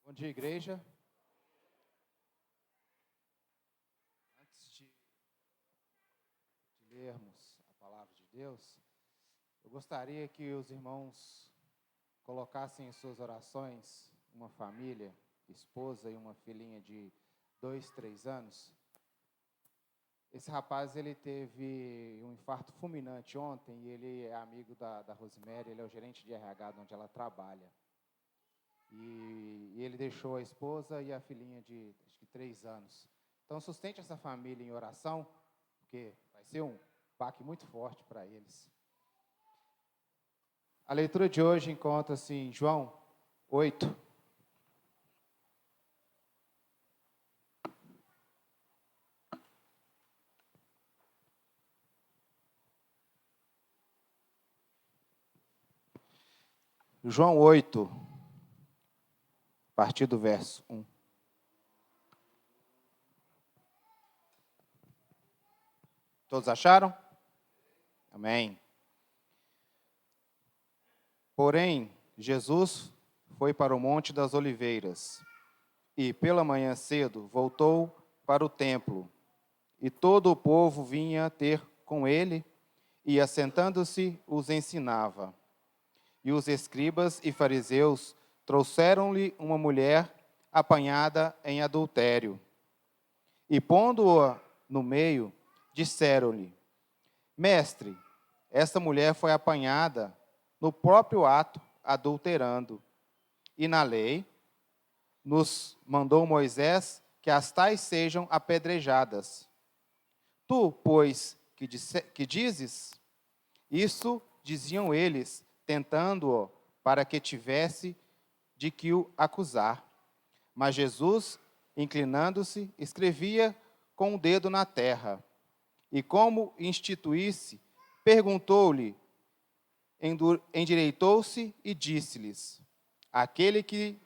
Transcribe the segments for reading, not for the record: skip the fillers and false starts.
Bom dia, igreja. Antes de lermos a palavra de Deus, eu gostaria que os irmãos colocassem em suas orações uma família, esposa e uma filhinha de 2, 3 anos. Esse rapaz, ele teve um infarto fulminante ontem e ele é amigo da Rosemary, ele é o gerente de RH onde ela trabalha. E ele deixou a esposa e a filhinha de, acho que 3 anos. Então, sustente essa família em oração, porque vai ser um baque muito forte para eles. A leitura de hoje encontra-se em João 8. João 8, a partir do verso 1. Todos acharam? Amém. Porém, Jesus foi para o Monte das Oliveiras e, pela manhã cedo, voltou para o templo. E todo o povo vinha ter com ele e, assentando-se, os ensinava. E os escribas e fariseus trouxeram-lhe uma mulher apanhada em adultério. E, pondo-a no meio, disseram-lhe: Mestre, esta mulher foi apanhada no próprio ato, adulterando. E na lei, nos mandou Moisés que as tais sejam apedrejadas. Tu, pois, que dizes? Isso diziam eles, tentando-o, para que tivesse de que o acusar. Mas Jesus, inclinando-se, escrevia com o dedo na terra. E como instituísse, perguntou-lhe, endireitou-se e disse-lhes: aquele que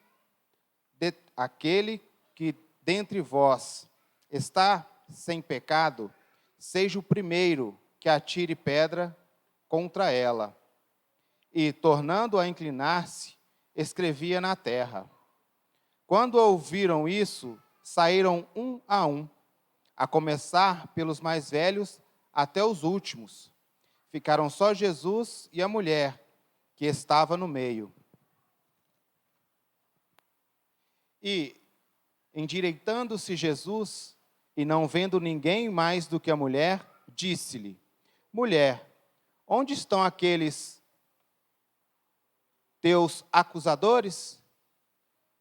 dentre vós está sem pecado, seja o primeiro que atire pedra contra ela. E, tornando a inclinar-se, escrevia na terra. Quando ouviram isso, saíram um, a começar pelos mais velhos até os últimos. Ficaram só Jesus e a mulher, que estava no meio. E, endireitando-se Jesus, e não vendo ninguém mais do que a mulher, disse-lhe: Mulher, onde estão aqueles teus acusadores?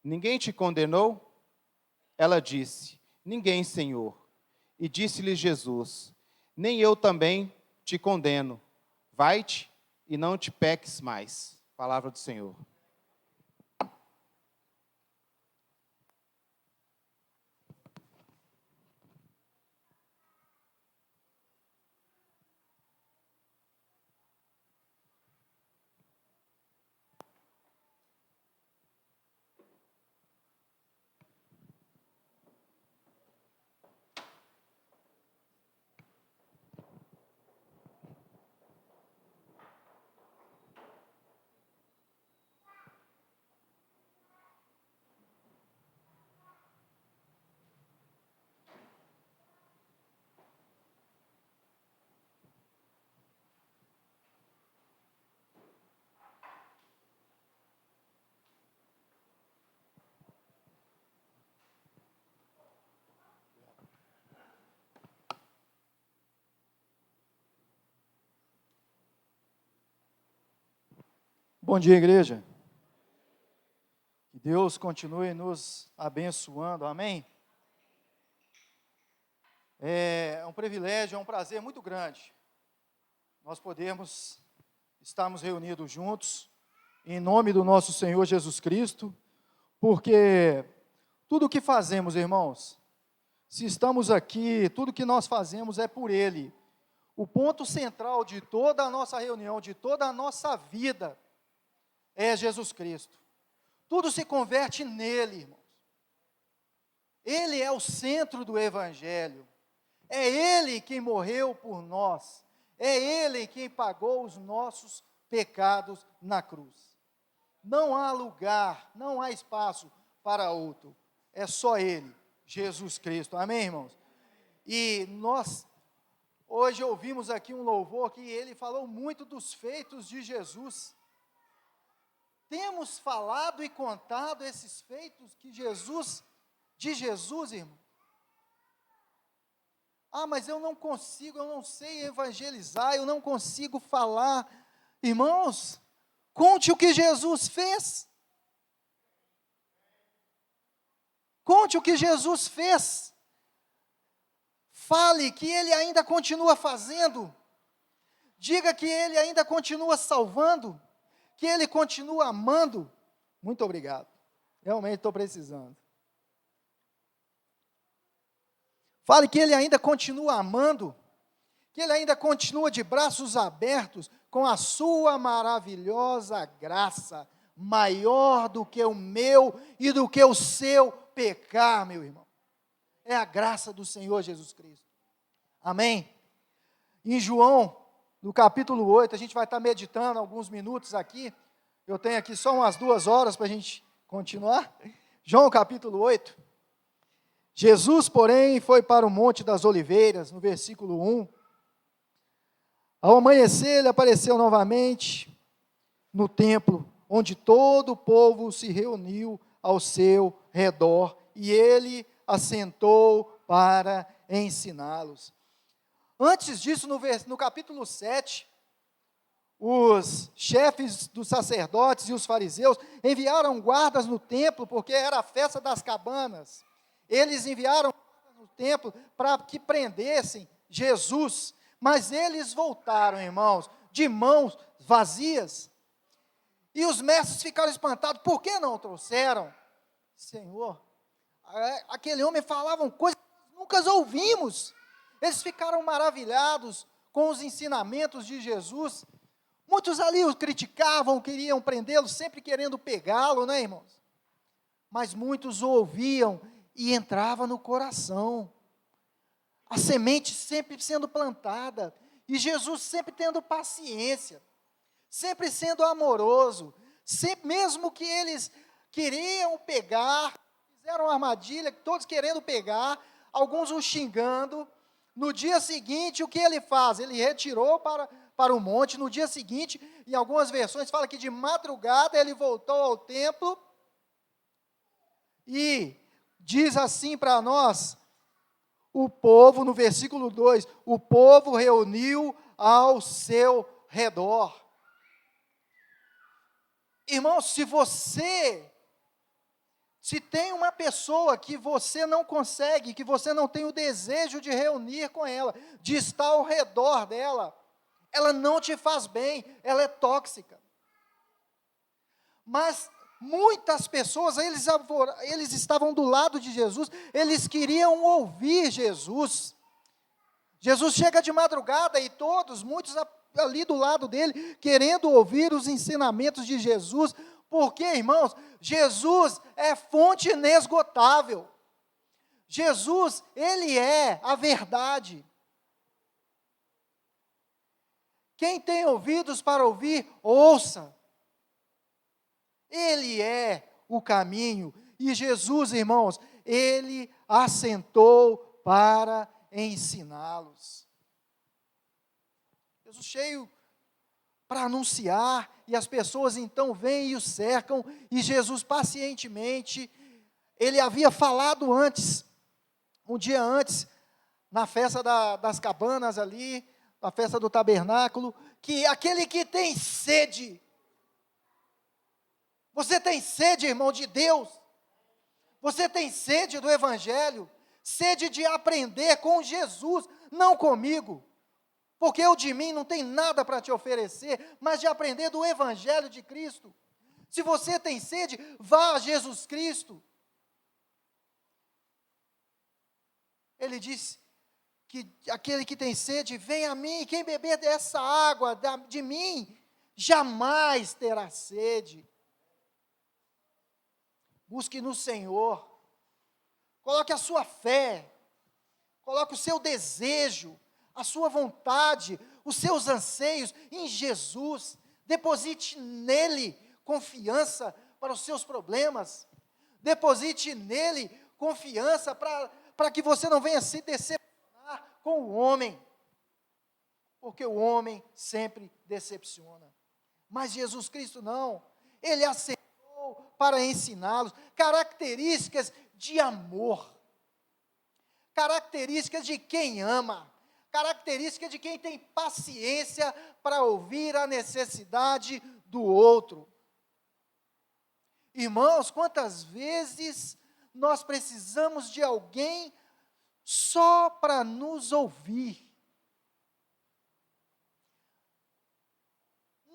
Ninguém te condenou? Ela disse: Ninguém, Senhor. E disse-lhe Jesus: Nem eu também te condeno. Vai-te e não te peques mais. Palavra do Senhor. Bom dia, igreja. Que Deus continue nos abençoando, amém? É um privilégio, é um prazer muito grande nós podermos estarmos reunidos juntos, em nome do nosso Senhor Jesus Cristo, porque tudo o que fazemos, irmãos, se estamos aqui, tudo que nós fazemos é por Ele. O ponto central de toda a nossa reunião, de toda a nossa vida, é Jesus Cristo. Tudo se converte nele, irmãos. Ele é o centro do Evangelho. É Ele quem morreu por nós. É Ele quem pagou os nossos pecados na cruz. Não há lugar, não há espaço para outro. É só Ele, Jesus Cristo. Amém, irmãos? E nós, hoje ouvimos aqui um louvor que ele falou muito dos feitos de Jesus. Temos falado e contado esses feitos de Jesus, irmão. Ah, mas eu não consigo, eu não sei evangelizar, eu não consigo falar. Irmãos, conte o que Jesus fez. Conte o que Jesus fez. Fale que Ele ainda continua fazendo. Diga que Ele ainda continua salvando. Que Ele continua amando. Muito obrigado. Realmente estou precisando. Fale que Ele ainda continua amando. Que Ele ainda continua de braços abertos com a sua maravilhosa graça, maior do que o meu e do que o seu pecar, meu irmão. É a graça do Senhor Jesus Cristo. Amém? Em João, no capítulo 8, a gente vai estar meditando alguns minutos aqui. Eu tenho aqui só umas 2 horas para a gente continuar. João, capítulo 8. Jesus, porém, foi para o Monte das Oliveiras, no versículo 1. Ao amanhecer, ele apareceu novamente no templo, onde todo o povo se reuniu ao seu redor, e ele assentou para ensiná-los. Antes disso, no capítulo 7, os chefes dos sacerdotes e os fariseus enviaram guardas no templo, porque era a festa das cabanas. Eles enviaram guardas no templo para que prendessem Jesus, mas eles voltaram, irmãos, de mãos vazias. E os mestres ficaram espantados, por que não trouxeram? Senhor, aquele homem falava coisas que nós nunca ouvimos. Eles ficaram maravilhados com os ensinamentos de Jesus. Muitos ali o criticavam, queriam prendê-lo, sempre querendo pegá-lo, né, irmãos? Mas muitos o ouviam e entrava no coração. A semente sempre sendo plantada, e Jesus sempre tendo paciência, sempre sendo amoroso, sempre, mesmo que eles queriam pegar, fizeram uma armadilha, todos querendo pegar, alguns o xingando. No dia seguinte, o que ele faz? Ele retirou para o monte. No dia seguinte, em algumas versões, fala que de madrugada ele voltou ao templo, e diz assim para nós, o povo, no versículo 2, o povo reuniu ao seu redor. Irmão, se tem uma pessoa que você não consegue, que você não tem o desejo de reunir com ela, de estar ao redor dela, ela não te faz bem, ela é tóxica. Mas muitas pessoas, eles estavam do lado de Jesus, eles queriam ouvir Jesus. Jesus chega de madrugada e muitos ali do lado dele, querendo ouvir os ensinamentos de Jesus, porque, irmãos, Jesus é fonte inesgotável. Jesus, Ele é a verdade. Quem tem ouvidos para ouvir, ouça. Ele é o caminho. E Jesus, irmãos, Ele assentou para ensiná-los. Jesus cheio para anunciar, e as pessoas então vêm e o cercam, e Jesus pacientemente, ele havia falado antes, um dia antes, na festa das cabanas ali, na festa do tabernáculo, que aquele que tem sede, você tem sede, irmão, de Deus, você tem sede do Evangelho, sede de aprender com Jesus, não comigo, porque eu de mim não tenho nada para te oferecer, mas de aprender do Evangelho de Cristo. Se você tem sede, vá a Jesus Cristo. Ele diz que aquele que tem sede, vem a mim, quem beber dessa água de mim, jamais terá sede. Busque no Senhor, coloque a sua fé, coloque o seu desejo, a sua vontade, os seus anseios em Jesus, deposite nele confiança para os seus problemas, Deposite nele confiança para que você não venha se decepcionar com o homem. Porque o homem sempre decepciona. Mas Jesus Cristo não. Ele aceitou para ensiná-los características de amor. Características de quem ama. Características de quem tem paciência para ouvir a necessidade do outro. Irmãos, quantas vezes nós precisamos de alguém só para nos ouvir?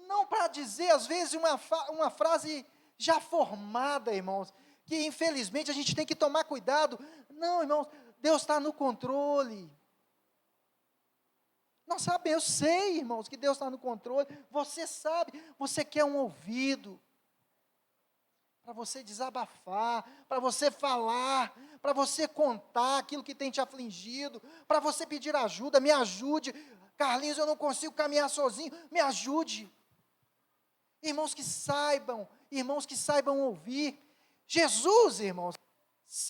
Não para dizer, às vezes, uma frase já formada, irmãos, que infelizmente a gente tem que tomar cuidado. Não, irmãos, Deus está no controle. Nós sabemos, eu sei, irmãos, que Deus está no controle. Você sabe, você quer um ouvido para você desabafar, para você falar, para você contar aquilo que tem te afligido, para você pedir ajuda. Me ajude, Carlinhos, eu não consigo caminhar sozinho, me ajude. Irmãos que saibam ouvir. Jesus, irmãos,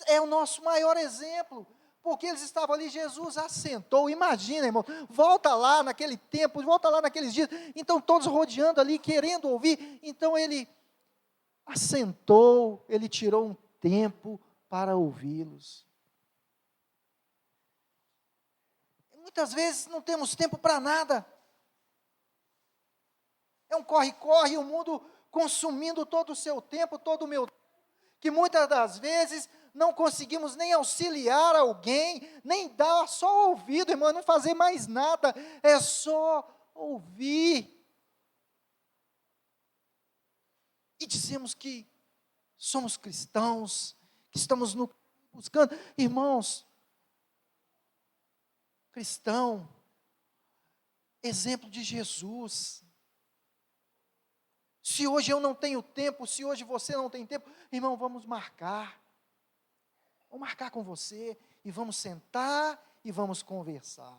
é o nosso maior exemplo, porque eles estavam ali, Jesus assentou. Imagina, irmão, volta lá naquele tempo, volta lá naqueles dias, então todos rodeando ali, querendo ouvir. Então ele assentou, ele tirou um tempo para ouvi-los. Muitas vezes não temos tempo para nada. É um corre-corre, o mundo consumindo todo o seu tempo, todo o meu tempo, que muitas das vezes não conseguimos nem auxiliar alguém, nem dar só ouvido, irmão, não fazer mais nada, é só ouvir. E dizemos que somos cristãos, que estamos buscando. Irmãos, cristão, exemplo de Jesus. Se hoje eu não tenho tempo, se hoje você não tem tempo, irmão, vamos marcar. Vamos marcar com você e vamos sentar e vamos conversar.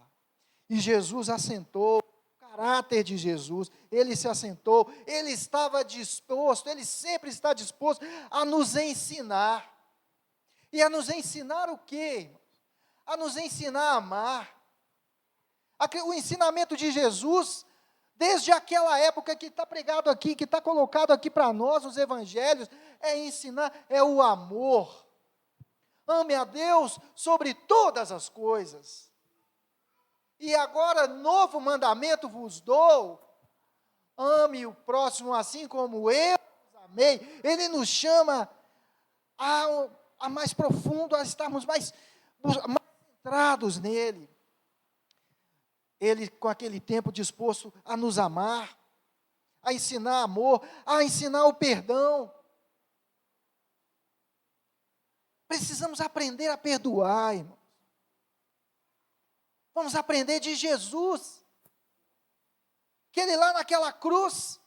E Jesus assentou. Caráter de Jesus, ele se assentou, ele estava disposto, ele sempre está disposto a nos ensinar. E a nos ensinar o quê? A nos ensinar a amar. O ensinamento de Jesus, desde aquela época que está pregado aqui, que está colocado aqui para nós, os evangelhos, é ensinar, é o amor. Ame a Deus sobre todas as coisas. E agora, novo mandamento vos dou, ame o próximo assim como eu os amei. Ele nos chama a mais profundo, a estarmos mais centrados nele. Ele, com aquele tempo, disposto a nos amar, a ensinar amor, a ensinar o perdão. Precisamos aprender a perdoar, irmão. Vamos aprender de Jesus, que ele lá naquela cruz,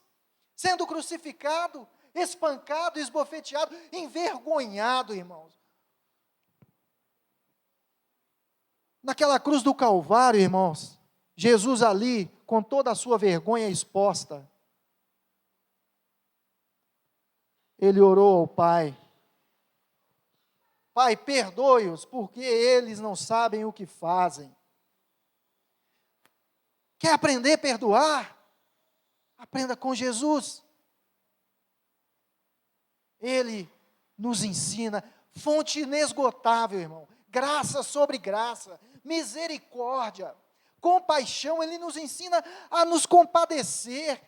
sendo crucificado, espancado, esbofeteado, envergonhado, irmãos. Naquela cruz do Calvário, irmãos, Jesus ali, com toda a sua vergonha exposta, ele orou ao Pai: Pai, perdoe-os, porque eles não sabem o que fazem. Quer aprender a perdoar? Aprenda com Jesus. Ele nos ensina, fonte inesgotável, irmão, graça sobre graça, misericórdia, compaixão. Ele nos ensina a nos compadecer,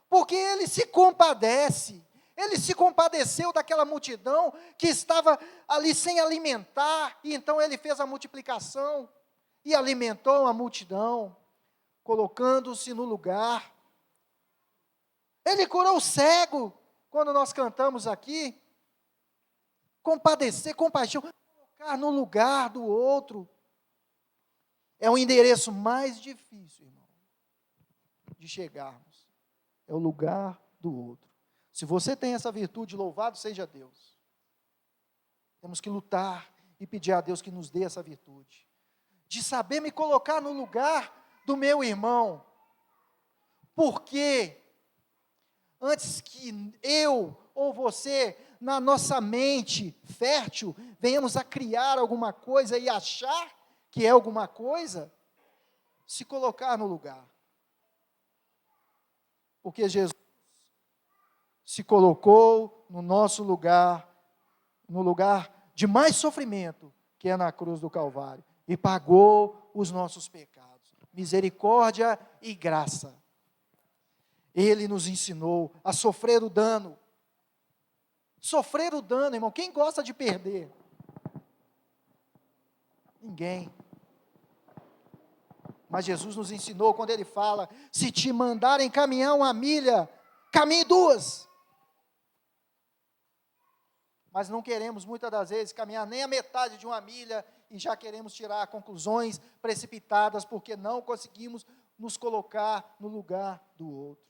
porque ele se compadece. Ele se compadeceu daquela multidão que estava ali sem alimentar, e então ele fez a multiplicação e alimentou a multidão, colocando-se no lugar. Ele curou o cego, quando nós cantamos aqui. Compadecer, compaixão, colocar no lugar do outro. É o endereço mais difícil, irmão, de chegarmos. É o lugar do outro. Se você tem essa virtude, louvado seja Deus. Temos que lutar e pedir a Deus que nos dê essa virtude, de saber me colocar no lugar do meu irmão, porque antes que eu ou você, na nossa mente fértil, venhamos a criar alguma coisa e achar que é alguma coisa, se colocar no lugar. Porque Jesus se colocou no nosso lugar, no lugar de mais sofrimento, que é na cruz do Calvário, e pagou os nossos pecados. Misericórdia e graça. Ele nos ensinou a sofrer o dano. Sofrer o dano, irmão. Quem gosta de perder? Ninguém. Mas Jesus nos ensinou quando ele fala: se te mandarem caminhar 1 milha, caminhe 2. Mas não queremos, muitas das vezes, caminhar nem a metade de 1 milha e já queremos tirar conclusões precipitadas porque não conseguimos nos colocar no lugar do outro.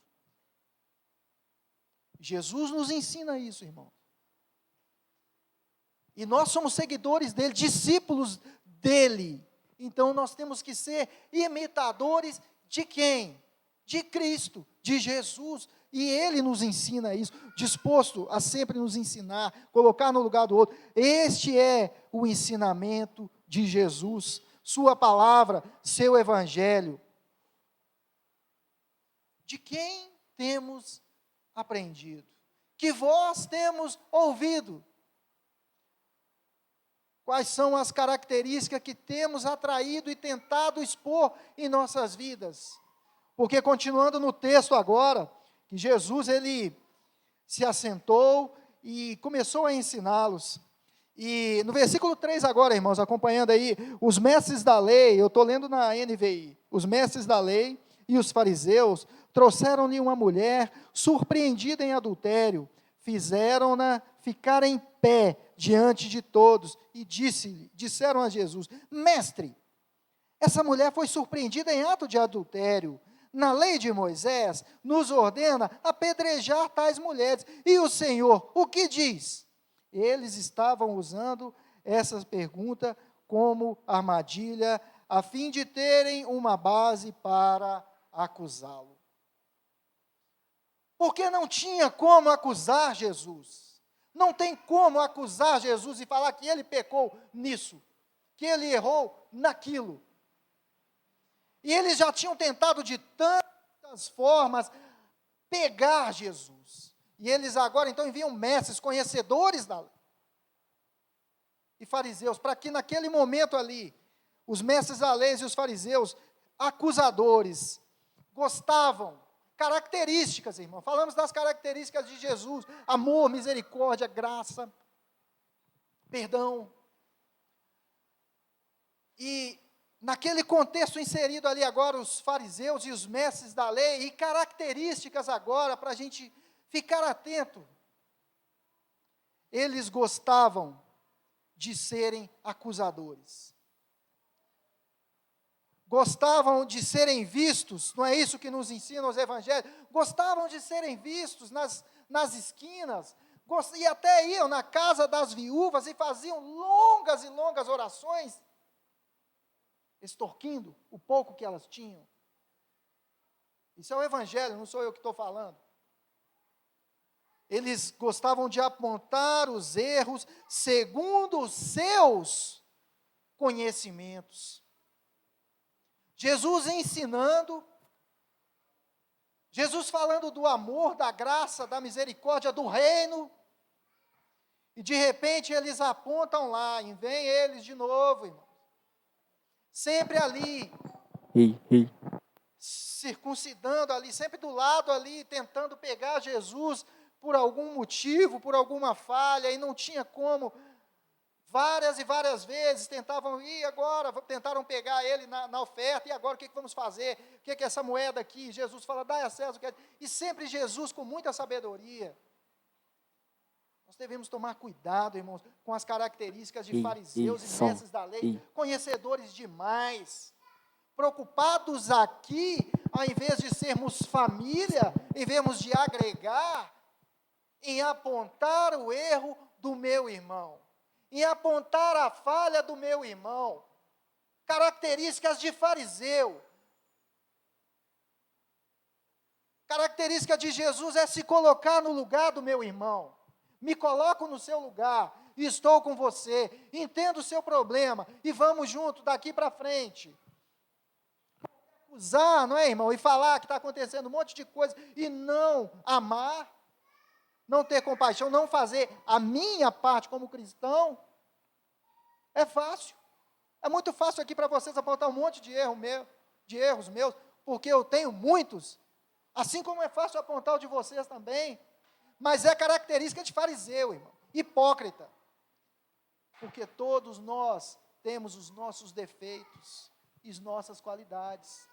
Jesus nos ensina isso, irmão. E nós somos seguidores dele, discípulos dele. Então nós temos que ser imitadores de quem? De Cristo, de Jesus. E ele nos ensina isso, disposto a sempre nos ensinar, colocar no lugar do outro. Este é o ensinamento de Jesus, sua palavra, seu evangelho. De quem temos aprendido? Que voz temos ouvido? Quais são as características que temos atraído e tentado expor em nossas vidas? Porque continuando no texto agora, que Jesus, ele se assentou e começou a ensiná-los. E no versículo 3 agora, irmãos, acompanhando aí, os mestres da lei, eu estou lendo na NVI, os mestres da lei e os fariseus trouxeram-lhe uma mulher surpreendida em adultério, fizeram-na ficar em pé diante de todos e disseram a Jesus: mestre, essa mulher foi surpreendida em ato de adultério. Na lei de Moisés, nos ordena apedrejar tais mulheres. E o Senhor, o que diz? Eles estavam usando essa pergunta como armadilha, a fim de terem uma base para acusá-lo. Porque não tinha como acusar Jesus. Não tem como acusar Jesus e falar que ele pecou nisso, que ele errou naquilo. E eles já tinham tentado de tantas formas pegar Jesus. E eles agora então enviam mestres, conhecedores da lei, e fariseus, para que naquele momento ali, os mestres da lei e os fariseus, acusadores, gostavam, características, irmão, falamos das características de Jesus: amor, misericórdia, graça, perdão. E naquele contexto inserido ali agora, os fariseus e os mestres da lei, e características agora, para a gente ficar atento. Eles gostavam de serem acusadores. Gostavam de serem vistos, não é isso que nos ensinam os evangelhos? Gostavam de serem vistos nas esquinas, e até iam na casa das viúvas e faziam longas e longas orações, extorquindo o pouco que elas tinham. Isso é o evangelho, não sou eu que estou falando. Eles gostavam de apontar os erros segundo os seus conhecimentos. Jesus ensinando, Jesus falando do amor, da graça, da misericórdia, do reino, e de repente eles apontam lá, e vem eles de novo, irmão. Sempre ali, circuncidando ali, sempre do lado ali, tentando pegar Jesus por algum motivo, por alguma falha, e não tinha como. Várias e várias vezes tentavam, e agora? Tentaram pegar ele na oferta, e agora o que vamos fazer? O que é essa moeda aqui? Jesus fala: dai a César o que é. E sempre Jesus com muita sabedoria. Nós devemos tomar cuidado, irmãos, com as características de fariseus e mestres da lei, conhecedores demais, preocupados aqui, ao invés de sermos família, em vez de agregar, em apontar o erro do meu irmão, em apontar a falha do meu irmão. Características de fariseu. Característica de Jesus é se colocar no lugar do meu irmão. me coloco no seu lugar, e estou com você, entendo o seu problema, e vamos junto daqui para frente. Usar, não é, irmão? E falar que está acontecendo um monte de coisa, e não amar, não ter compaixão, não fazer a minha parte como cristão, é fácil. É muito fácil aqui para vocês apontar um monte de erros meus, porque eu tenho muitos, assim como é fácil apontar o de vocês também, mas é característica de fariseu, irmão, hipócrita, porque todos nós temos os nossos defeitos e as nossas qualidades,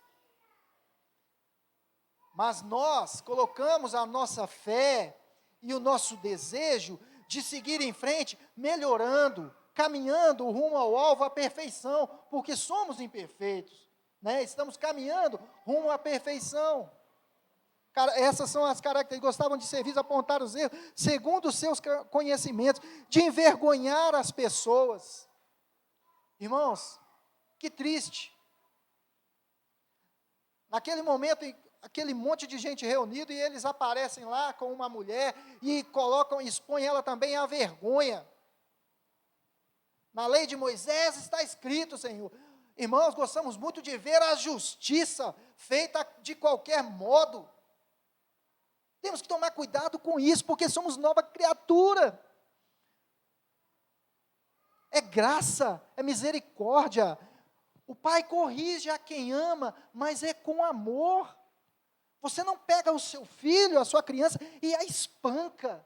mas nós colocamos a nossa fé e o nosso desejo de seguir em frente, melhorando, caminhando rumo ao alvo, à perfeição, porque somos imperfeitos, né? Estamos caminhando rumo à perfeição. Essas são as características, gostavam de serviço, apontar os erros, segundo os seus conhecimentos, de envergonhar as pessoas. Irmãos, que triste. Naquele momento, aquele monte de gente reunido, e eles aparecem lá com uma mulher, e expõem ela também à vergonha. Na lei de Moisés está escrito, Senhor. Irmãos, gostamos muito de ver a justiça feita de qualquer modo. Temos que tomar cuidado com isso, porque somos nova criatura. É graça, é misericórdia. O Pai corrige a quem ama, mas é com amor. Você não pega o seu filho, a sua criança, e a espanca,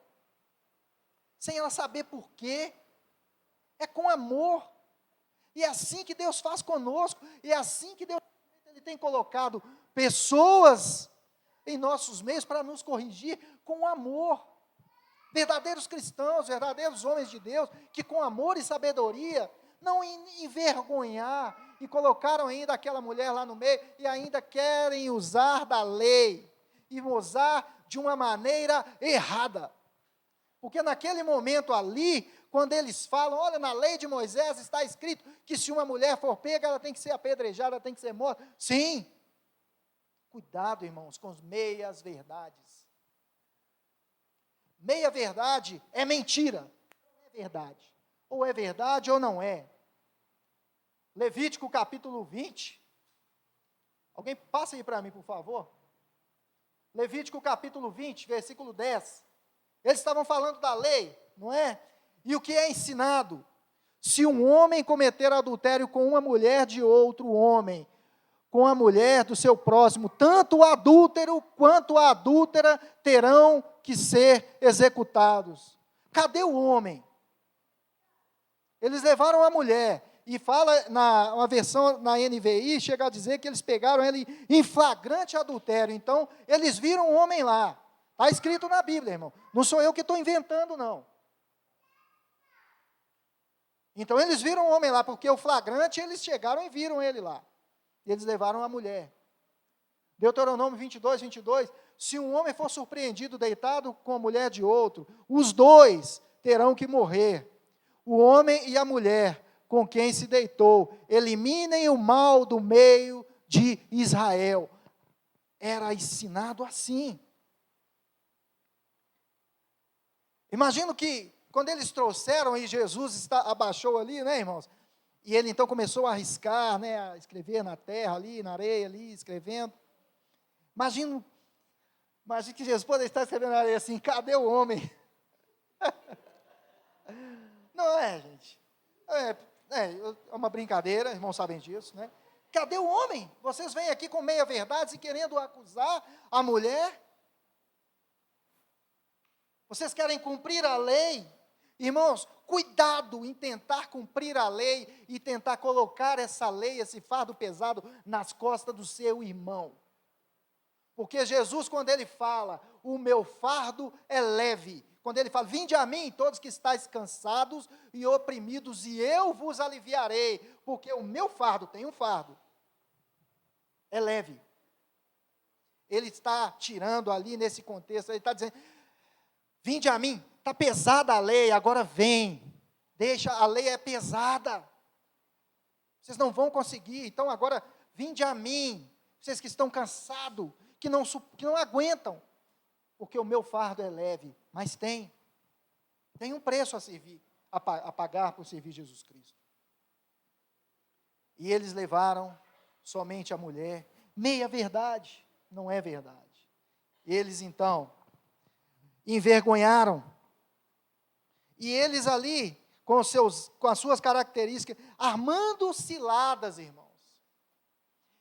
sem ela saber por quê. É com amor, e é assim que Deus faz conosco, e é assim que Deus Ele tem colocado pessoas em nossos meios para nos corrigir com amor. Verdadeiros cristãos, verdadeiros homens de Deus, que com amor e sabedoria, não envergonhar, e colocaram ainda aquela mulher lá no meio, e ainda querem usar da lei, e usar de uma maneira errada, porque naquele momento ali, quando eles falam, olha, na lei de Moisés está escrito que se uma mulher for pega, ela tem que ser apedrejada, ela tem que ser morta. Sim. Cuidado, irmãos, com as meias verdades. Meia verdade é mentira. Não é verdade. Ou é verdade ou não é. Levítico capítulo 20. Alguém passa aí para mim, por favor. Levítico capítulo 20, versículo 10. Eles estavam falando da lei, não é? E o que é ensinado? Se um homem cometer adultério com uma mulher de outro homem, com a mulher do seu próximo, tanto o adúltero quanto a adúltera terão que ser executados. Cadê o homem? Eles levaram a mulher, e fala, uma versão na NVI, chega a dizer que eles pegaram ele em flagrante adultério. Então, eles viram o homem lá. Está escrito na Bíblia, irmão. Não sou eu que estou inventando, não. Então, eles viram o homem lá, porque o flagrante, eles chegaram e viram ele lá. E eles levaram a mulher. Deuteronômio 22, 22. Se um homem for surpreendido deitado com a mulher de outro, os dois terão que morrer. O homem e a mulher com quem se deitou. Eliminem o mal do meio de Israel. Era ensinado assim. Imagino que quando eles trouxeram e Jesus abaixou ali, né, irmãos? E ele então começou a riscar, né, a escrever na terra ali, na areia ali, escrevendo. Imagino que Jesus poderia estar escrevendo na areia assim, cadê o homem? Não é, gente. É uma brincadeira, irmãos sabem disso, né? Cadê o homem? Vocês vêm aqui com meia-verdades e querendo acusar a mulher? Vocês querem cumprir a lei? Irmãos, cuidado em tentar cumprir a lei e tentar colocar essa lei, esse fardo pesado nas costas do seu irmão. Porque Jesus, quando ele fala, o meu fardo é leve, quando ele fala, vinde a mim, todos que estáis cansados e oprimidos, e eu vos aliviarei, porque o meu fardo, tem um fardo, é leve. Ele está tirando ali nesse contexto, ele está dizendo, vinde a mim, está pesada a lei, agora vem, deixa, a lei é pesada, vocês não vão conseguir, então agora vinde a mim, vocês que estão cansados, que não aguentam, porque o meu fardo é leve, mas tem. Tem um preço a servir, a pagar por servir Jesus Cristo. E eles levaram somente a mulher, meia verdade, não é verdade. Eles então envergonharam. E eles ali, com as suas características, armando ciladas, irmãos.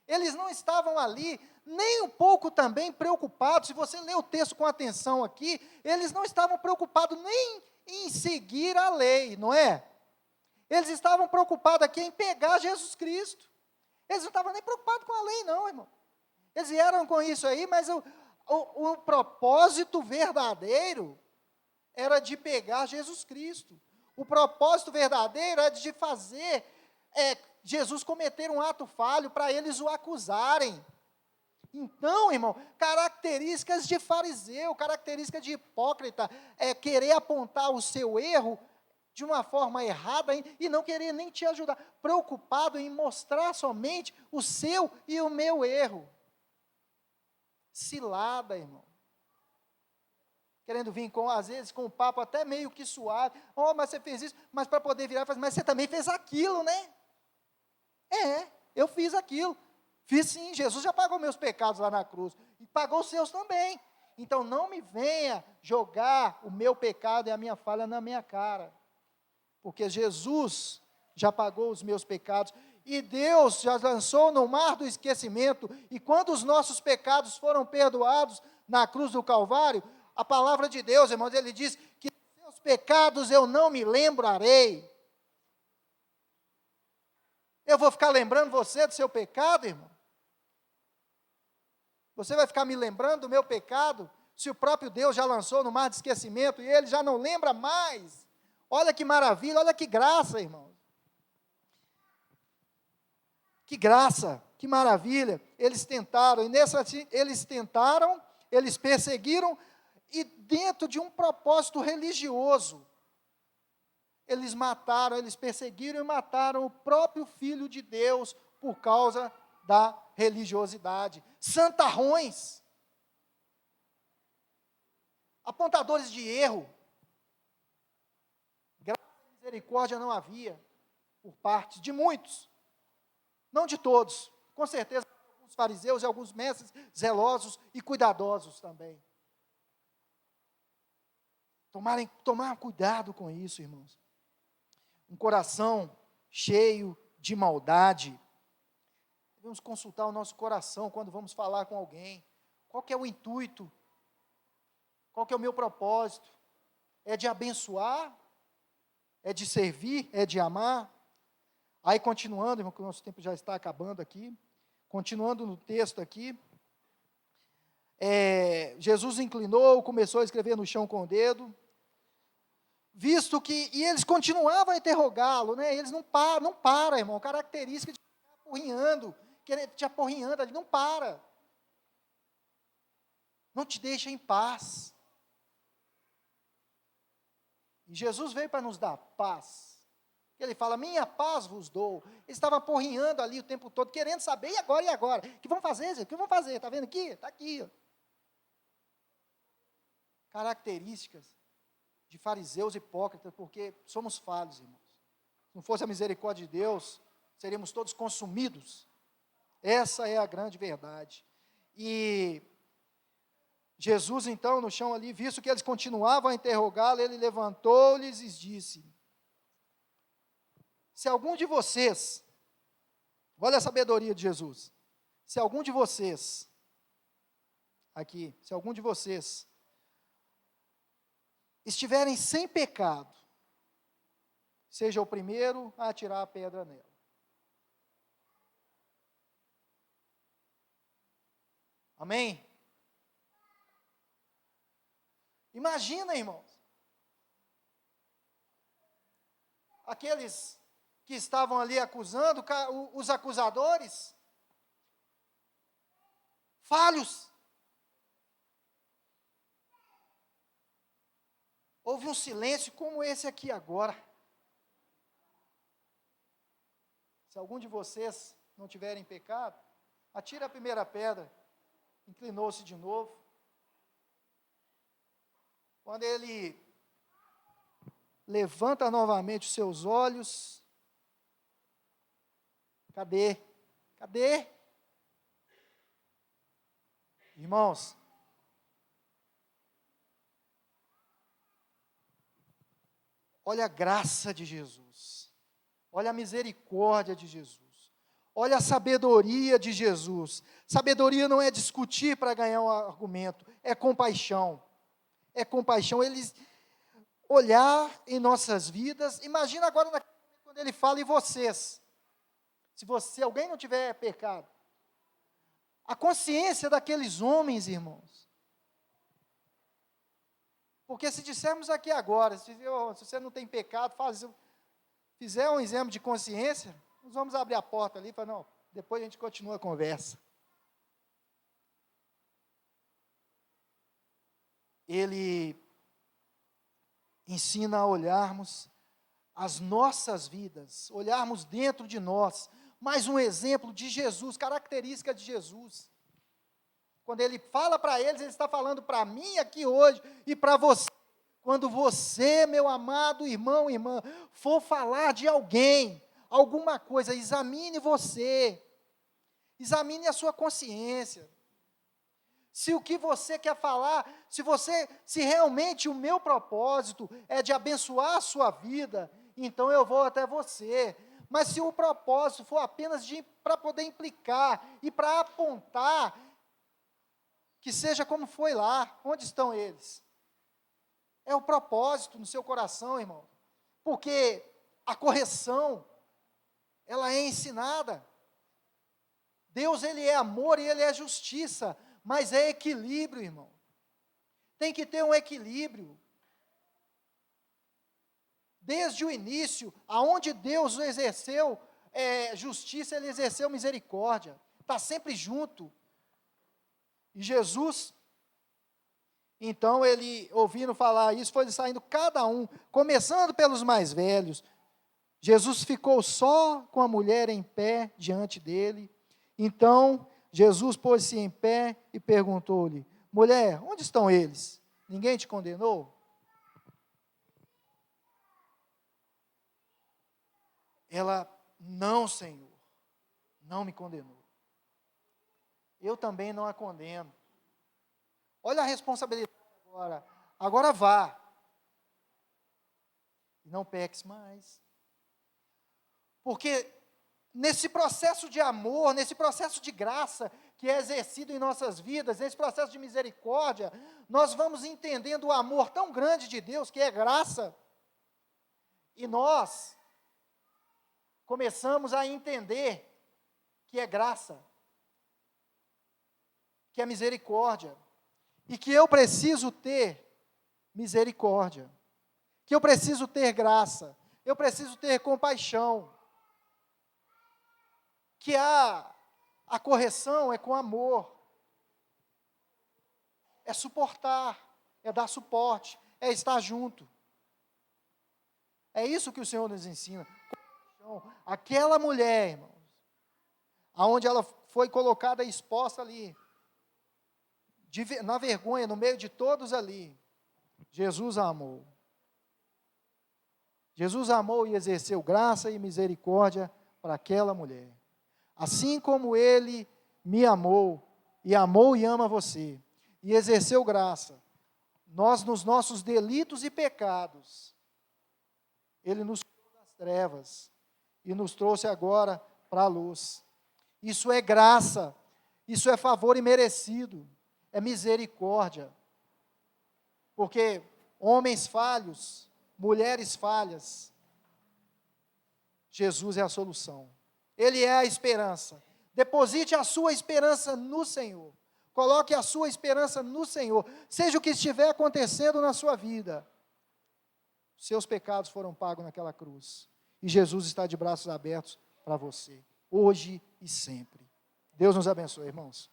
Eles não estavam ali nem um pouco também preocupados. Se você ler o texto com atenção aqui, eles não estavam preocupados nem em seguir a lei, não é? Eles estavam preocupados aqui em pegar Jesus Cristo. Eles não estavam nem preocupados com a lei, não, irmão. Eles vieram com isso aí, mas o propósito verdadeiro era de pegar Jesus Cristo. O propósito verdadeiro era de fazer Jesus cometer um ato falho para eles o acusarem. Então, irmão, características de fariseu, características de hipócrita, é querer apontar o seu erro de uma forma errada e não querer nem te ajudar, preocupado em mostrar somente o seu e o meu erro. Cilada, irmão. Querendo vir, às vezes, com um papo até meio que suave. Oh, mas você fez isso, mas para poder virar e falar, mas você também fez aquilo, né? Eu fiz aquilo. Fiz sim, Jesus já pagou meus pecados lá na cruz. E pagou os seus também. Então não me venha jogar o meu pecado e a minha falha na minha cara. Porque Jesus já pagou os meus pecados. E Deus já lançou no mar do esquecimento. E quando os nossos pecados foram perdoados na cruz do Calvário, a palavra de Deus, irmãos, ele diz que seus pecados eu não me lembrarei. Eu vou ficar lembrando você do seu pecado, irmão? Você vai ficar me lembrando do meu pecado, se o próprio Deus já lançou no mar de esquecimento e ele já não lembra mais? Olha que maravilha, olha que graça, irmão. Que graça, que maravilha. Eles tentaram, e nessa eles tentaram, eles perseguiram, e dentro de um propósito religioso, eles mataram, eles perseguiram e mataram o próprio Filho de Deus por causa da religiosidade. Santarrões, apontadores de erro. Graça e misericórdia não havia por parte de muitos, não de todos, com certeza alguns fariseus e alguns mestres zelosos e cuidadosos também. Tomar cuidado com isso, irmãos. Um coração cheio de maldade. Devemos consultar o nosso coração quando vamos falar com alguém. Qual que é o intuito? Qual que é o meu propósito? É de abençoar? É de servir? É de amar? Aí continuando, irmão, que o nosso tempo já está acabando aqui. Continuando no texto aqui. Jesus inclinou, começou a escrever no chão com o dedo. Visto que, e eles continuavam a interrogá-lo, né? Eles não param, irmão, característica de ficar apurrinhando, querer te apurrinhando, ele não para. Não te deixa em paz. E Jesus veio para nos dar paz. Ele fala, minha paz vos dou. Ele estava apurrinhando ali o tempo todo, querendo saber, e agora, e agora? O que vão fazer, gente? O que vão fazer? Está vendo aqui? Está aqui. Ó. Características de fariseus hipócritas, porque somos falhos, irmãos. Se não fosse a misericórdia de Deus, seríamos todos consumidos. Essa é a grande verdade. E Jesus, então, no chão ali, visto que eles continuavam a interrogá-lo, ele levantou-lhes e disse, se algum de vocês, olha a sabedoria de Jesus, se algum de vocês, aqui, se algum de vocês estiverem sem pecado, seja o primeiro a atirar a pedra nela. Amém? Imagina, irmãos, aqueles que estavam ali acusando, os acusadores, falhos. Houve um silêncio como esse aqui agora. Se algum de vocês não tiverem pecado, atire a primeira pedra. Inclinou-se de novo. Quando ele levanta novamente os seus olhos. Cadê? Cadê? Irmãos, olha a graça de Jesus, olha a misericórdia de Jesus, olha a sabedoria de Jesus. Sabedoria não é discutir para ganhar um argumento, é compaixão. É compaixão, ele olhar em nossas vidas. Imagina agora quando ele fala em vocês. Se alguém não tiver pecado, a consciência daqueles homens, irmãos. Porque se dissermos aqui agora, se você não tem pecado, fizer um exame de consciência, nós vamos abrir a porta ali e falar, não, depois a gente continua a conversa. Ele ensina a olharmos as nossas vidas, olharmos dentro de nós. Mais um exemplo de Jesus, característica de Jesus. Quando ele fala para eles, ele está falando para mim aqui hoje e para você. Quando você, meu amado irmão, irmã, for falar de alguém, alguma coisa, examine você. Examine a sua consciência. Se o que você quer falar, se realmente o meu propósito é de abençoar a sua vida, então eu vou até você. Mas se o propósito for apenas para poder implicar e para apontar, que seja como foi lá, onde estão eles? É o propósito no seu coração, irmão, porque a correção, ela é ensinada. Deus, ele é amor e ele é justiça, mas é equilíbrio, irmão. Tem que ter um equilíbrio. Desde o início, aonde Deus exerceu justiça, ele exerceu misericórdia. Está sempre junto. E Jesus, então ele, ouvindo falar isso, foi saindo cada um, começando pelos mais velhos. Jesus ficou só com a mulher em pé diante dele. Então, Jesus pôs-se em pé e perguntou-lhe, mulher, onde estão eles? Ninguém te condenou? Ela, não, Senhor, não me condenou. Eu também não a condeno. Olha a responsabilidade agora. Agora vá. E não peques mais. Porque nesse processo de amor, nesse processo de graça que é exercido em nossas vidas, nesse processo de misericórdia, nós vamos entendendo o amor tão grande de Deus, que é graça. E nós começamos a entender que é graça, que é misericórdia, e que eu preciso ter misericórdia, que eu preciso ter graça, eu preciso ter compaixão, que a correção é com amor, é suportar, é dar suporte, é estar junto. É isso que o Senhor nos ensina. Aquela mulher, irmãos, aonde ela foi colocada exposta ali, na vergonha, no meio de todos ali, Jesus a amou. Jesus amou e exerceu graça e misericórdia para aquela mulher. Assim como Ele me amou e ama você, e exerceu graça, nós nos nossos delitos e pecados, Ele nos tirou das trevas e nos trouxe agora para a luz. Isso é graça, isso é favor imerecido, é misericórdia. Porque homens falhos, mulheres falhas, Jesus é a solução. Ele é a esperança. Deposite a sua esperança no Senhor. Coloque a sua esperança no Senhor. Seja o que estiver acontecendo na sua vida, seus pecados foram pagos naquela cruz. E Jesus está de braços abertos para você, hoje e sempre. Deus nos abençoe, irmãos.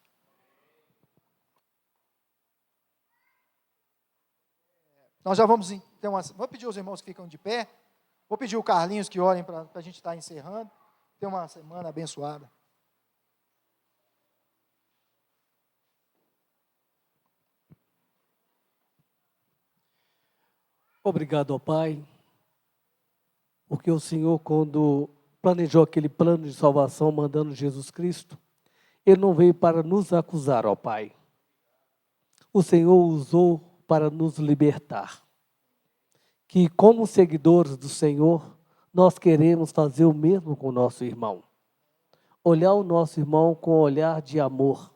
Nós já vamos, então, vou pedir aos irmãos que ficam de pé, vou pedir o Carlinhos que orem para a gente estar encerrando. Ter uma semana abençoada. Obrigado, ó Pai, Porque o Senhor, quando planejou aquele plano de salvação, mandando Jesus Cristo, Ele não veio para nos acusar, ó Pai. O Senhor usou para nos libertar. Que, como seguidores do Senhor, nós queremos fazer o mesmo com o nosso irmão. Olhar o nosso irmão com um olhar de amor.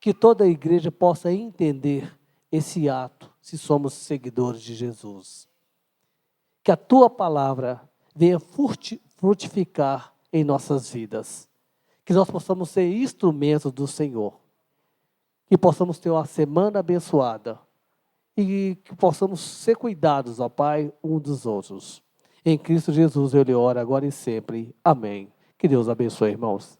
Que toda a igreja possa entender esse ato, se somos seguidores de Jesus. Que a Tua palavra venha frutificar em nossas vidas. Que nós possamos ser instrumentos do Senhor. Que possamos ter uma semana abençoada. E que possamos ser cuidados, ó Pai, um dos outros. Em Cristo Jesus eu lhe oro agora e sempre. Amém. Que Deus abençoe, irmãos.